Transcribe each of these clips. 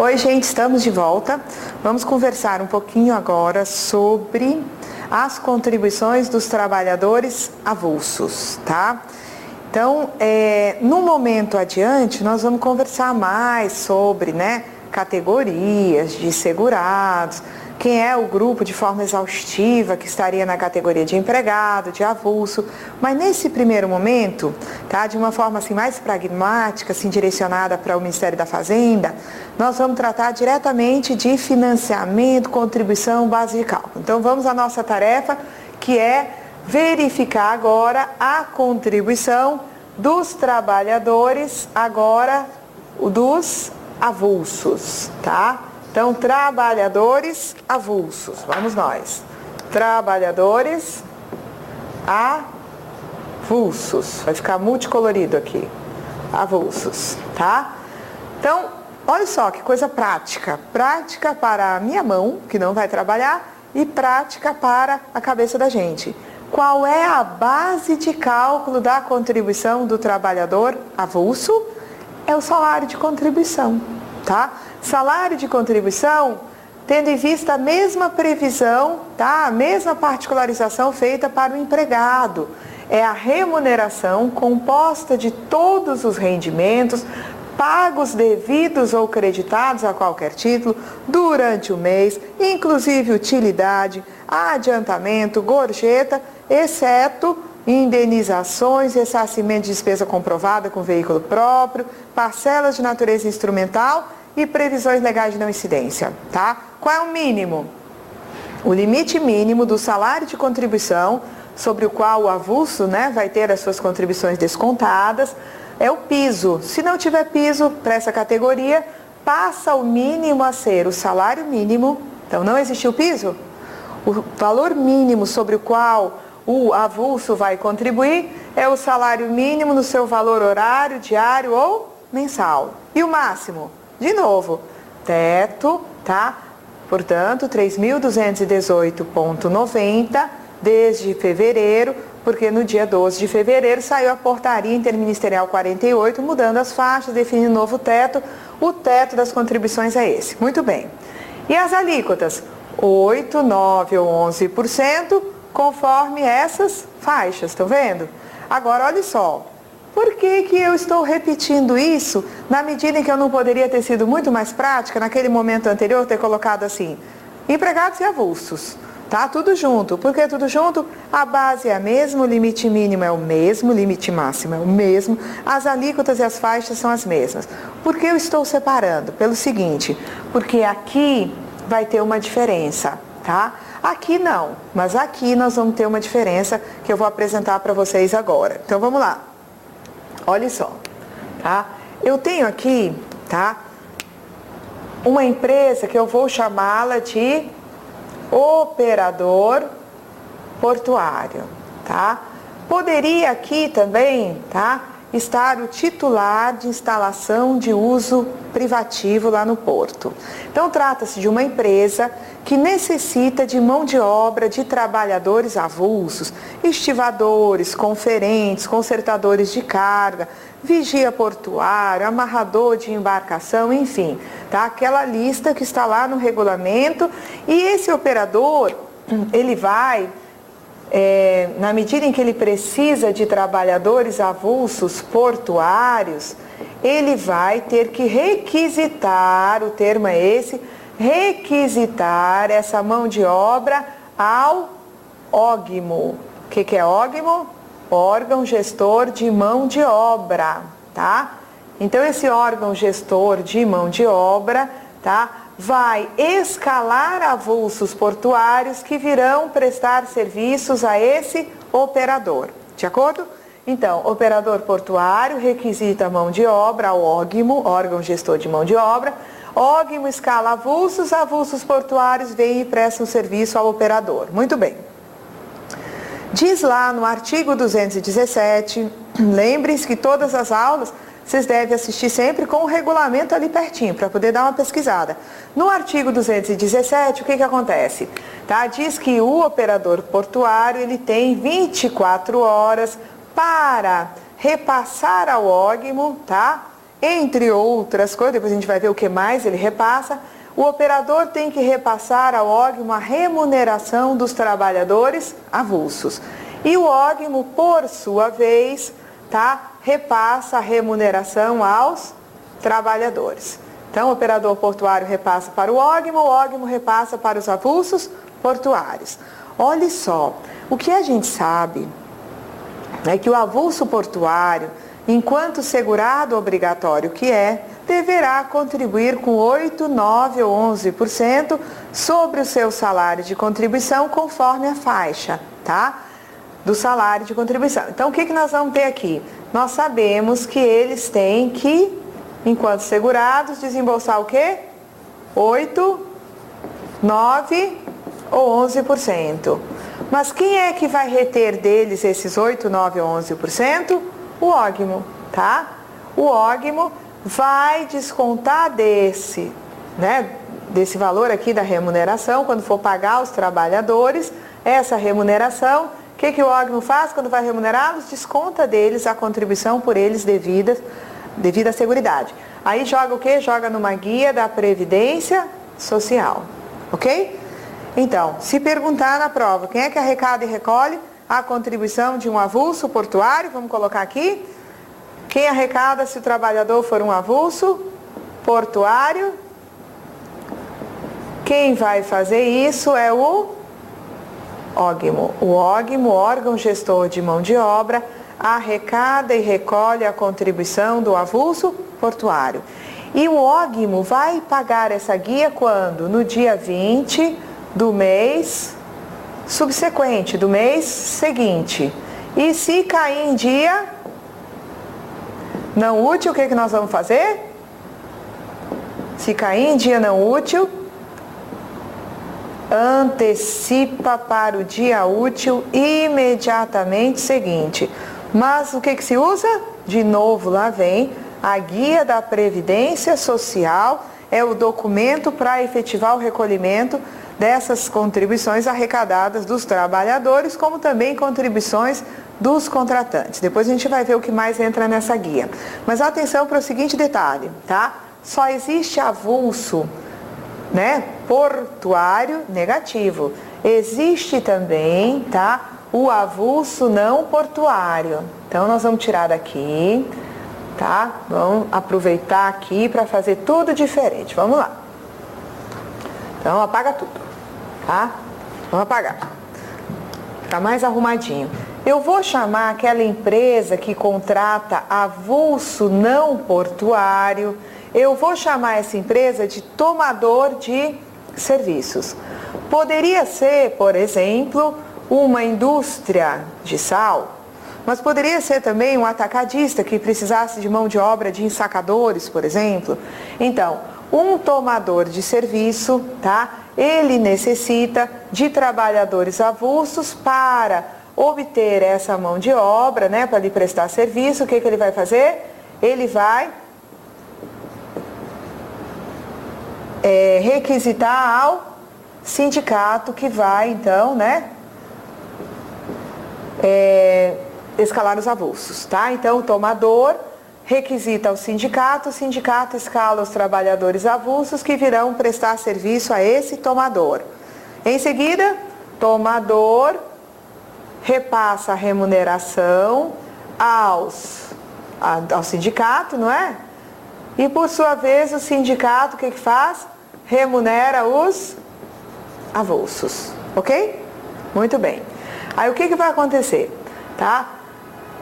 Oi, gente, estamos de volta. Vamos conversar um pouquinho agora sobre as contribuições dos trabalhadores avulsos, tá? Então, no momento adiante, nós vamos conversar mais sobre, categorias de segurados, quem é o grupo de forma exaustiva que estaria na categoria de empregado, de avulso, mas nesse primeiro momento, tá, de uma forma assim mais pragmática, assim direcionada para o Ministério da Fazenda, nós vamos tratar diretamente de financiamento, contribuição, base de cálculo. Então vamos à nossa tarefa, que é verificar agora a contribuição dos trabalhadores, agora dos avulsos, tá? Então, trabalhadores avulsos, vamos nós. Trabalhadores avulsos, vai ficar multicolorido aqui, avulsos, tá? Então, olha só que coisa prática. Prática para a minha mão, que não vai trabalhar, e prática para a cabeça da gente. Qual é a base de cálculo da contribuição do trabalhador avulso? É o salário de contribuição, tá? Salário de contribuição, tendo em vista a mesma previsão, tá? A mesma particularização feita para o empregado. É a remuneração composta de todos os rendimentos, pagos devidos ou creditados a qualquer título durante o mês, inclusive utilidade, adiantamento, gorjeta, exceto indenizações, ressarcimento de despesa comprovada com veículo próprio, parcelas de natureza instrumental e previsões legais de não incidência, tá? Qual é o mínimo? O limite mínimo do salário de contribuição, sobre o qual o avulso, vai ter as suas contribuições descontadas, é o piso. Se não tiver piso para essa categoria, passa o mínimo a ser o salário mínimo. Então, não existiu piso? O valor mínimo sobre o qual o avulso vai contribuir é o salário mínimo no seu valor horário, diário ou mensal. E o máximo? De novo, teto, tá? Portanto, 3.218,90 desde fevereiro, porque no dia 12 de fevereiro saiu a portaria interministerial 48, mudando as faixas, definindo novo teto. O teto das contribuições é esse. Muito bem. E as alíquotas? 8, 9 ou 11%, conforme essas faixas, estão vendo? Agora, olha só. Por que eu estou repetindo isso, na medida em que eu não poderia ter sido muito mais prática, naquele momento anterior, ter colocado assim, empregados e avulsos, tá? Tudo junto. Por que tudo junto? A base é a mesma, o limite mínimo é o mesmo, o limite máximo é o mesmo, as alíquotas e as faixas são as mesmas. Por que eu estou separando? Pelo seguinte, porque aqui vai ter uma diferença, tá? Aqui não, mas aqui nós vamos ter uma diferença que eu vou apresentar para vocês agora. Então vamos lá. Olha só, tá? Eu tenho aqui, tá? Uma empresa que eu vou chamá-la de operador portuário, tá? Poderia aqui também, tá? Estar o titular de instalação de uso privativo lá no porto. Então, trata-se de uma empresa que necessita de mão de obra de trabalhadores avulsos, estivadores, conferentes, consertadores de carga, vigia portuário, amarrador de embarcação, enfim, tá? Aquela lista que está lá no regulamento, e esse operador, ele vai, na medida em que ele precisa de trabalhadores avulsos portuários, ele vai ter que requisitar, o termo é esse, requisitar essa mão de obra ao OGMO. O que é OGMO? Órgão gestor de mão de obra, tá? Então, esse órgão gestor de mão de obra, tá, vai escalar avulsos portuários que virão prestar serviços a esse operador, de acordo? Então, operador portuário requisita a mão de obra ao OGMO, órgão gestor de mão de obra. OGMO escala avulsos, avulsos portuários vêm e prestam serviço ao operador. Muito bem. Diz lá no artigo 217, lembrem-se que todas as aulas vocês devem assistir sempre com o regulamento ali pertinho, para poder dar uma pesquisada. No artigo 217, o que acontece? Tá? Diz que o operador portuário, ele tem 24 horas para repassar ao OGMO, tá? Entre outras coisas, depois a gente vai ver o que mais ele repassa, o operador tem que repassar ao ógimo a remuneração dos trabalhadores avulsos. E o ógimo, por sua vez, tá, repassa a remuneração aos trabalhadores. Então, o operador portuário repassa para o ógimo repassa para os avulsos portuários. Olha só, o que a gente sabe é que o avulso portuário, enquanto segurado obrigatório que é, deverá contribuir com 8, 9 ou 11% sobre o seu salário de contribuição, conforme a faixa, tá? Do salário de contribuição. Então, o que nós vamos ter aqui? Nós sabemos que eles têm que, enquanto segurados, desembolsar o quê? 8, 9 ou 11%. Mas quem é que vai reter deles esses 8, 9 ou 11%? O ógimo, tá? O ógimo vai descontar desse valor aqui da remuneração, quando for pagar aos trabalhadores, essa remuneração, o que o ógimo faz quando vai remunerá-los? Desconta deles a contribuição por eles devida à Seguridade. Aí joga o quê? Joga numa guia da Previdência Social, ok? Então, se perguntar na prova, quem é que arrecada e recolhe a contribuição de um avulso portuário? Vamos colocar aqui. Quem arrecada se o trabalhador for um avulso portuário? Quem vai fazer isso é o ógimo. O ógimo, órgão gestor de mão de obra, arrecada e recolhe a contribuição do avulso portuário. E o ógimo vai pagar essa guia quando? No dia 20 do mês subsequente, do mês seguinte. E se cair em dia não útil, o que nós vamos fazer? Se cair em dia não útil, antecipa para o dia útil imediatamente seguinte. Mas o que se usa? De novo, lá vem a guia da Previdência Social, é o documento para efetivar o recolhimento dessas contribuições arrecadadas dos trabalhadores, como também contribuições dos contratantes. Depois a gente vai ver o que mais entra nessa guia. Mas atenção para o seguinte detalhe, tá? Só existe avulso, portuário negativo. Existe também, tá? O avulso não portuário. Então nós vamos tirar daqui, tá? Vamos aproveitar aqui para fazer tudo diferente. Vamos lá. Então apaga tudo, tá? Vamos apagar. Tá mais arrumadinho. Eu vou chamar aquela empresa que contrata avulso não portuário, eu vou chamar essa empresa de tomador de serviços. Poderia ser, por exemplo, uma indústria de sal, mas poderia ser também um atacadista que precisasse de mão de obra de ensacadores, por exemplo. Então, um tomador de serviço, tá? Ele necessita de trabalhadores avulsos para obter essa mão de obra, para lhe prestar serviço. O que ele vai fazer? Ele vai requisitar ao sindicato que vai, então, escalar os avulsos, tá? Então, o tomador requisita ao sindicato, o sindicato escala os trabalhadores avulsos que virão prestar serviço a esse tomador. Em seguida, tomador repassa a remuneração ao sindicato, não é? E por sua vez o sindicato o que faz? Remunera os avulsos, ok? Muito bem. Aí o que vai acontecer? Tá?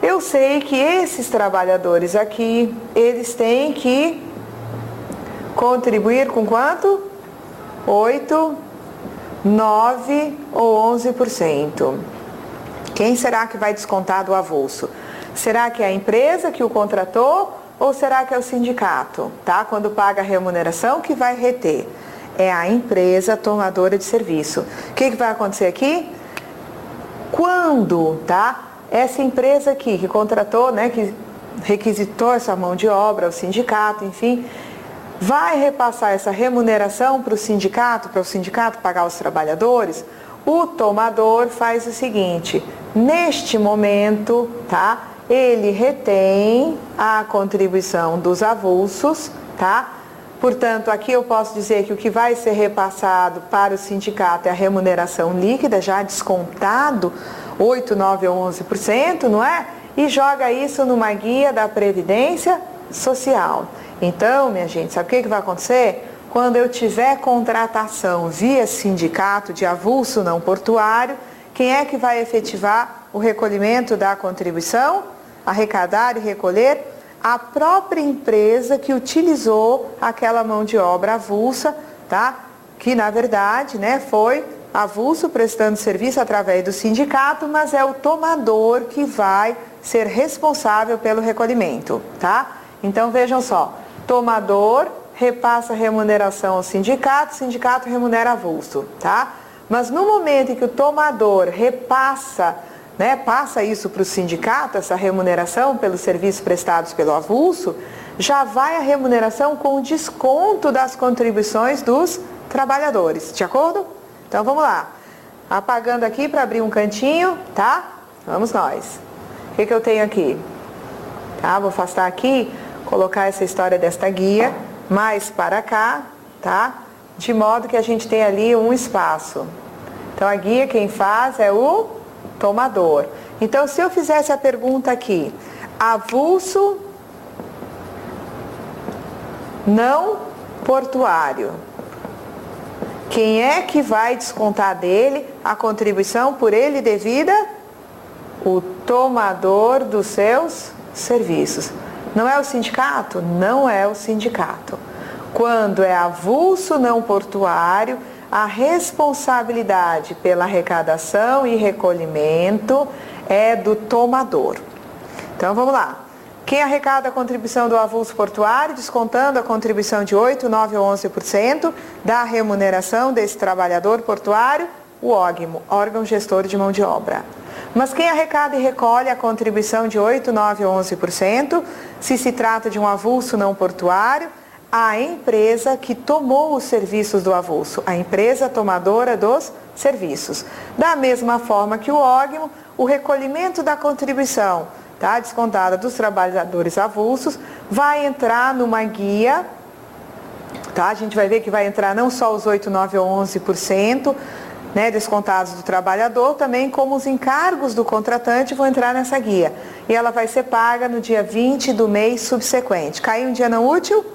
Eu sei que esses trabalhadores aqui, eles têm que contribuir com quanto? 8, 9 ou 11%. Quem será que vai descontar do avulso? Será que é a empresa que o contratou ou será que é o sindicato, tá? Quando paga a remuneração, que vai reter? É a empresa tomadora de serviço. O que vai acontecer aqui? Quando, tá? Essa empresa aqui que contratou, que requisitou essa mão de obra, o sindicato, enfim, vai repassar essa remuneração para o sindicato pagar os trabalhadores, o tomador faz o seguinte: neste momento, tá? ele retém a contribuição dos avulsos, tá? Portanto, aqui eu posso dizer que o que vai ser repassado para o sindicato é a remuneração líquida, já descontado 8, 9 ou 11%, não é? E joga isso numa guia da Previdência Social. Então, minha gente, sabe o que vai acontecer? Quando eu tiver contratação via sindicato de avulso não portuário, quem é que vai efetivar o recolhimento da contribuição? Arrecadar e recolher a própria empresa que utilizou aquela mão de obra avulsa, tá? Que na verdade, né, foi avulso prestando serviço através do sindicato, mas é o tomador que vai ser responsável pelo recolhimento, tá? Então vejam só, tomador repassa a remuneração ao sindicato, o sindicato remunera avulso, tá? Mas no momento em que o tomador repassa, né, passa isso para o sindicato, essa remuneração pelos serviços prestados pelo avulso, já vai a remuneração com desconto das contribuições dos trabalhadores, de acordo? Então vamos lá, apagando aqui para abrir um cantinho, tá? Vamos nós. O que eu tenho aqui? Tá, vou afastar aqui, colocar essa história desta guia mais para cá, tá? De modo que a gente tem ali um espaço. Então a guia quem faz é o tomador. Então se eu fizesse a pergunta aqui, avulso não portuário, quem é que vai descontar dele a contribuição por ele devida? O tomador dos seus serviços. Não é o sindicato? Não é o sindicato. Quando é avulso não portuário, a responsabilidade pela arrecadação e recolhimento é do tomador. Então vamos lá. Quem arrecada a contribuição do avulso portuário, descontando a contribuição de 8, 9 ou 11% da remuneração desse trabalhador portuário? O OGMO, órgão gestor de mão de obra. Mas quem arrecada e recolhe a contribuição de 8, 9 ou 11%, se trata de um avulso não portuário, a empresa que tomou os serviços do avulso, a empresa tomadora dos serviços. Da mesma forma que o OGMO, o recolhimento da contribuição, tá, descontada dos trabalhadores avulsos, vai entrar numa guia, tá? A gente vai ver que vai entrar não só os 8, 9 ou 11%, né, descontados do trabalhador, também como os encargos do contratante vão entrar nessa guia. E ela vai ser paga no dia 20 do mês subsequente. Caiu um dia não útil?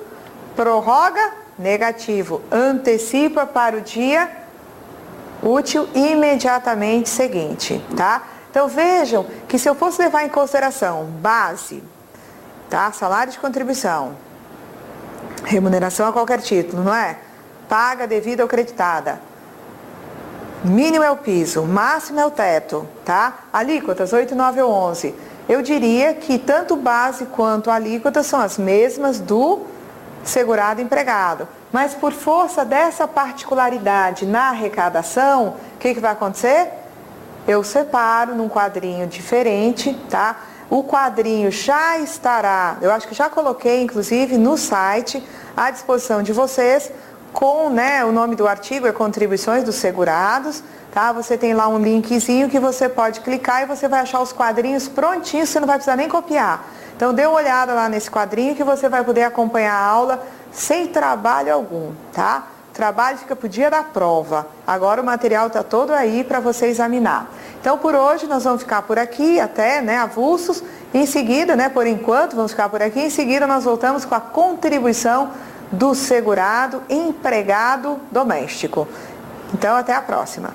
Prorroga? Negativo. Antecipa para o dia útil imediatamente seguinte, tá? Então vejam que se eu fosse levar em consideração base, tá? Salário de contribuição, remuneração a qualquer título, não é? Paga devida ou creditada. Mínimo é o piso, máximo é o teto, tá? Alíquotas 8, 9 ou 11. Eu diria que tanto base quanto alíquotas são as mesmas do segurado empregado. Mas por força dessa particularidade na arrecadação, o que vai acontecer? Eu separo num quadrinho diferente, tá? O quadrinho já estará, eu acho que já coloquei inclusive no site à disposição de vocês, com, né, o nome do artigo é Contribuições dos Segurados, tá? Você tem lá um linkzinho que você pode clicar e você vai achar os quadrinhos prontinhos, você não vai precisar nem copiar. Então dê uma olhada lá nesse quadrinho que você vai poder acompanhar a aula sem trabalho algum, tá? O trabalho fica pro dia da prova. Agora o material está todo aí para você examinar. Então por hoje nós vamos ficar por aqui, até, né, avulsos. Em seguida, né, por enquanto, vamos ficar por aqui. Em seguida nós voltamos com a contribuição do segurado empregado doméstico. Então, até a próxima.